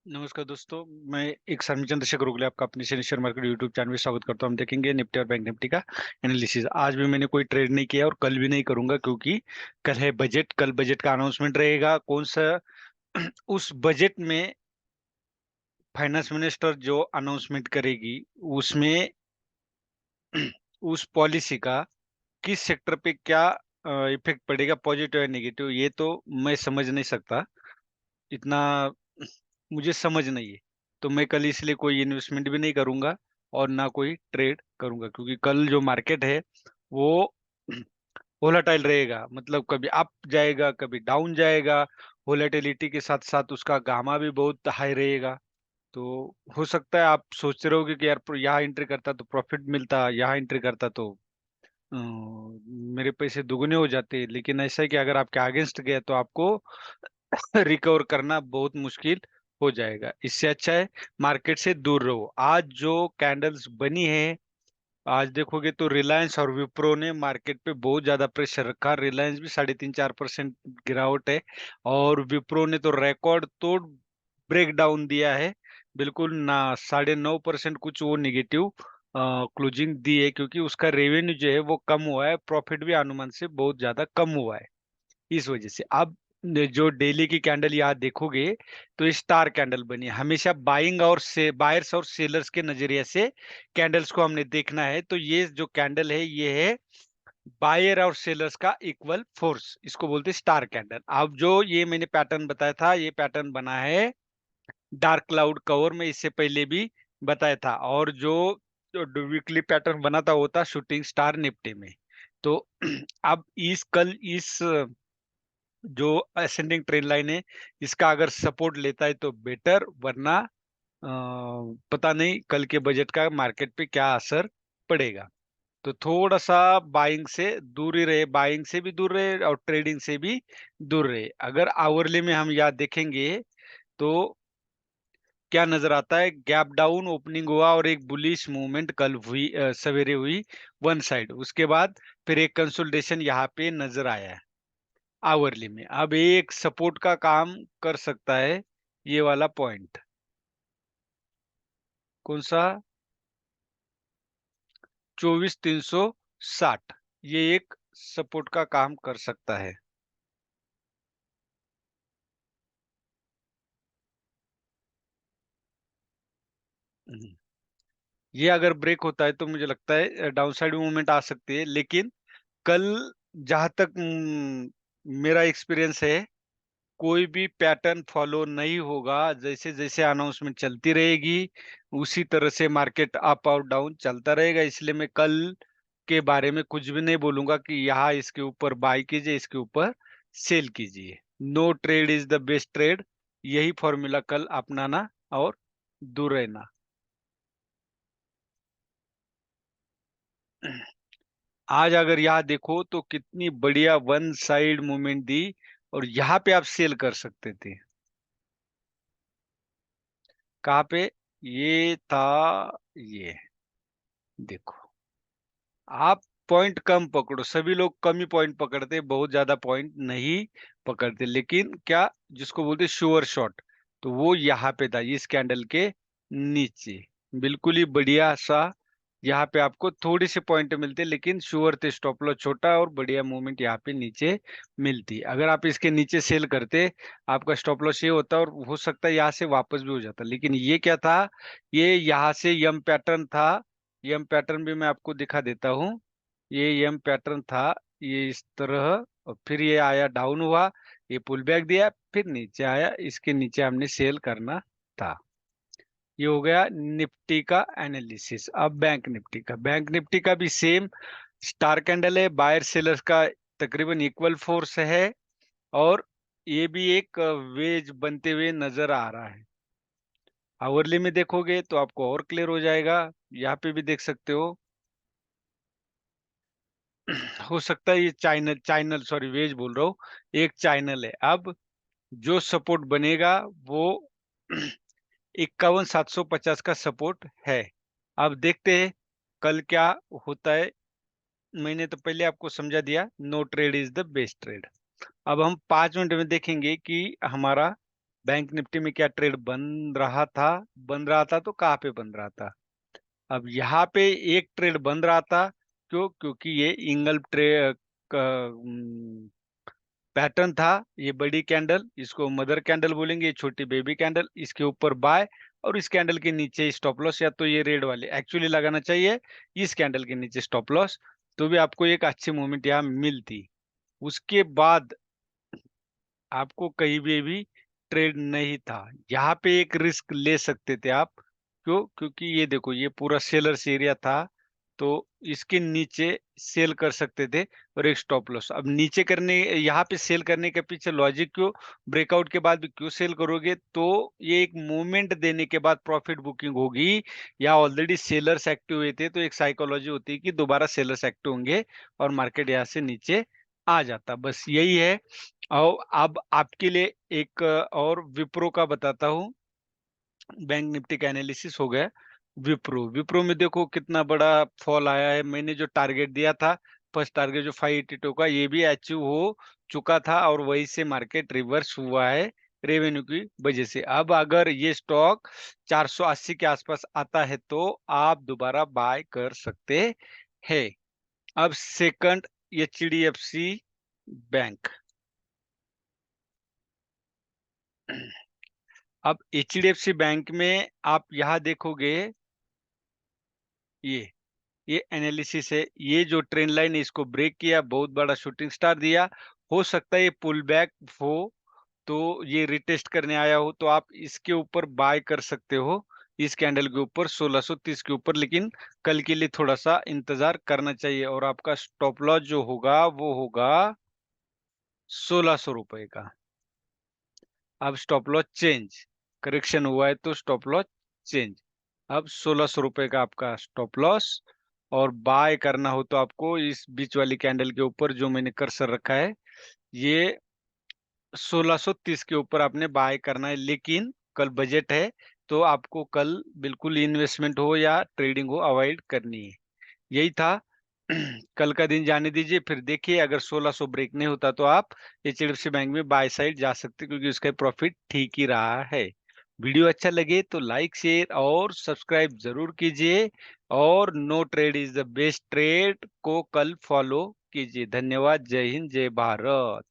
नमस्कार दोस्तों। मैं एक शर्मी चंद्रशेखर उगले आपका अपने शेयर मार्केट यूट्यूब चैनल में स्वागत करता हूं। हम देखेंगे निफ्टी और बैंक निफ्टी का एनालिसिस। आज भी मैंने कोई ट्रेड नहीं किया और कल भी नहीं करूंगा, क्योंकि कल है बजट। कल बजट का अनाउंसमेंट रहेगा। कौन सा उस बजट में फाइनेंस मिनिस्टर जो अनाउंसमेंट करेगी उसमें उस पॉलिसी का किस सेक्टर पे क्या इफेक्ट पड़ेगा, पॉजिटिव या नेगेटिव, ये तो मैं समझ नहीं सकता। इतना मुझे समझ नहीं है। तो मैं कल इसलिए कोई इन्वेस्टमेंट भी नहीं करूंगा और ना कोई ट्रेड करूंगा, क्योंकि कल जो मार्केट है वो वोलेटाइल रहेगा। मतलब कभी अप जाएगा, कभी डाउन जाएगा। वोलेटिलिटी के साथ साथ उसका गामा भी बहुत हाई रहेगा। तो हो सकता है आप सोचते रहोगे कि यार यहाँ एंट्री करता तो प्रॉफिट मिलता, यहाँ एंट्री करता तो मेरे पैसे दुगने हो जाते। लेकिन ऐसा है कि अगर आपके अगेंस्ट गया तो आपको रिकवर करना बहुत मुश्किल हो जाएगा। इससे अच्छा है मार्केट से दूर रहो। आज जो कैंडल्स बनी है, आज देखोगे तो रिलायंस और विप्रो ने मार्केट पे बहुत ज्यादा प्रेशर रखा। रिलायंस भी 3.5-4% गिरावट है, और विप्रो ने तो रिकॉर्ड तोड़ ब्रेक डाउन दिया है। बिल्कुल ना 9.5% कुछ वो निगेटिव क्लोजिंग दी है, क्योंकि उसका रेवेन्यू जो है वो कम हुआ है। प्रॉफिट भी अनुमान से बहुत ज्यादा कम हुआ है। इस वजह से अब जो डेली की कैंडल यहाँ देखोगे तो स्टार कैंडल बनी है। हमेशा बाइंग और से बायर्स और सेलर्स के नजरिए से कैंडल्स को हमने देखना है। तो ये जो कैंडल है ये है बायर और सेलर्स का इक्वल फोर्स, इसको बोलते हैं स्टार कैंडल। अब जो ये मैंने पैटर्न बताया था, ये पैटर्न बना है डार्क क्लाउड कवर में, इससे पहले भी बताया था। और जो वीकली पैटर्न बना था वो था शूटिंग स्टार निफ्टी में। तो अब इस जो असेंडिंग ट्रेंड लाइन है, इसका अगर सपोर्ट लेता है तो बेटर, वरना पता नहीं कल के बजट का मार्केट पे क्या असर पड़ेगा। तो थोड़ा सा बाइंग से दूर ही रहे, बाइंग से भी दूर रहे और ट्रेडिंग से भी दूर रहे। अगर आवरली में हम याद देखेंगे तो क्या नजर आता है, गैप डाउन ओपनिंग हुआ और एक बुलिश मूवमेंट कल हुई, सवेरे हुई वन साइड। उसके बाद फिर एक कंसोलिडेशन यहाँ पे नजर आया है आवरली में। अब एक सपोर्ट का काम कर सकता है ये वाला पॉइंट। कौन सा? 24,360। ये एक सपोर्ट का काम कर सकता है। हम्म। ये अगर ब्रेक होता है तो मुझे लगता है डाउन साइड मूवमेंट आ सकती है। लेकिन कल जहां तक मेरा एक्सपीरियंस है, कोई भी पैटर्न फॉलो नहीं होगा। जैसे जैसे अनाउंसमेंट चलती रहेगी उसी तरह से मार्केट अप और डाउन चलता रहेगा। इसलिए मैं कल के बारे में कुछ भी नहीं बोलूंगा कि यहाँ इसके ऊपर बाय कीजिए, इसके ऊपर सेल कीजिए। No trade is the best trade, यही फॉर्मूला कल अपनाना और दूर रहना। आज अगर यहाँ देखो तो कितनी बढ़िया वन साइड मूवमेंट दी, और यहाँ पे आप सेल कर सकते थे। कहाँ पे? ये था, ये देखो। आप पॉइंट कम पकड़ो, सभी लोग कम ही पॉइंट पकड़ते, बहुत ज्यादा पॉइंट नहीं पकड़ते। लेकिन क्या जिसको बोलते श्योर शॉट, तो वो यहाँ पे था इस कैंडल के नीचे। बिल्कुल ही बढ़िया सा यहाँ पे आपको थोड़ी सी पॉइंट मिलते, लेकिन श्योर थे। स्टॉप लॉस छोटा और बढ़िया मूवमेंट यहाँ पे नीचे मिलती। अगर आप इसके नीचे सेल करते, आपका स्टॉप लॉस ये होता और हो सकता है यहाँ से वापस भी हो जाता। लेकिन ये क्या था, ये यहाँ से यम पैटर्न था। यम पैटर्न भी मैं आपको दिखा देता हूँ। ये यम पैटर्न था, ये इस तरह, और फिर ये आया डाउन हुआ, ये पुल बैक दिया, फिर नीचे आया, इसके नीचे हमने सेल करना था। ये हो गया निफ्टी का एनालिसिस। अब बैंक निफ्टी का भी सेम स्टार कैंडल है। बायर सेलर्स का तकरीबन इक्वल फोर्स है, और ये भी एक वेज बनते हुए नजर आ रहा है। आवरली में देखोगे तो आपको और क्लियर हो जाएगा। यहाँ पे भी देख सकते हो सकता है ये चाइनल चाइनल सॉरी वेज बोल रहा हूँ, एक चाइनल है। अब जो सपोर्ट बनेगा वो 51,750 का सपोर्ट है। अब देखते हैं कल क्या होता है। मैंने तो पहले आपको समझा दिया, no trade is the best trade. अब हम 5 मिनट में देखेंगे कि हमारा बैंक निफ्टी में क्या ट्रेड बन रहा था तो कहाँ पे बन रहा था? अब यहाँ पे एक ट्रेड बन रहा था, क्यों? क्योंकि ये इंगल ट्रे पैटर्न था। ये बड़ी कैंडल, इसको मदर कैंडल बोलेंगे, ये छोटी बेबी कैंडल, इसके ऊपर बाय और इस कैंडल के नीचे स्टॉप लॉस, या तो ये रेड वाले एक्चुअली लगाना चाहिए इस कैंडल के नीचे स्टॉप लॉस, तो भी आपको एक अच्छी मूवमेंट यहाँ मिलती। उसके बाद आपको कहीं भी ट्रेड नहीं था, यहाँ पे एक रिस्क ले सकते थे आप। क्यों? क्योंकि ये देखो, ये पूरा सेलर्स एरिया था, तो इसके नीचे सेल कर सकते थे और एक स्टॉप लॉस। अब नीचे करने, यहाँ पे सेल करने के पीछे लॉजिक क्यों? ब्रेकआउट के बाद भी क्यों सेल करोगे? तो ये एक मूवमेंट देने के बाद प्रॉफिट बुकिंग होगी, या ऑलरेडी सेलर्स एक्टिव हुए थे तो एक साइकोलॉजी होती है कि दोबारा सेलर्स एक्टिव होंगे और मार्केट यहाँ से नीचे आ जाता, बस यही है। और अब आपके लिए एक और विप्रो का बताता हूँ। बैंक निफ्टी का एनालिसिस हो गया। विप्रो, विप्रो में देखो कितना बड़ा फॉल आया है। मैंने जो टारगेट दिया था, फर्स्ट टारगेट जो 582 का, ये भी अचीव हो चुका था और वही से मार्केट रिवर्स हुआ है रेवेन्यू की वजह से। अब अगर ये स्टॉक 480 के आसपास आता है तो आप दोबारा बाय कर सकते हैं। अब सेकंड, एचडीएफसी बैंक। अब एचडीएफसी बैंक में आप यहाँ देखोगे, ये ये एनालिसिस है। ये जो ट्रेंड लाइन है इसको ब्रेक किया, बहुत बड़ा शूटिंग स्टार दिया। हो सकता है ये पुल बैक हो, तो ये रिटेस्ट करने आया हो, तो आप इसके ऊपर बाय कर सकते हो, इस कैंडल के ऊपर 1630 के ऊपर। लेकिन कल के लिए थोड़ा सा इंतजार करना चाहिए और आपका स्टॉप लॉस जो होगा वो होगा 1600 रुपए का। अब स्टॉप लॉस चेंज, करेक्शन हुआ है तो स्टॉप लॉस चेंज। अब 1600 रुपए का आपका स्टॉप लॉस, और बाय करना हो तो आपको इस बीच वाली कैंडल के ऊपर जो मैंने कर्सर रखा है, ये 1630 के ऊपर आपने बाय करना है। लेकिन कल बजट है, तो आपको कल बिल्कुल इन्वेस्टमेंट हो या ट्रेडिंग हो अवॉइड करनी है। यही था। कल का दिन जाने दीजिए, फिर देखिए अगर 1600 ब्रेक नहीं होता तो आप एचडीएफसी बैंक में बाय साइड जा सकते, क्योंकि उसका प्रॉफिट ठीक ही रहा है। वीडियो अच्छा लगे तो लाइक शेयर और सब्सक्राइब जरूर कीजिए, और no trade is the best trade को कल फॉलो कीजिए। धन्यवाद। जय हिंद, जय भारत।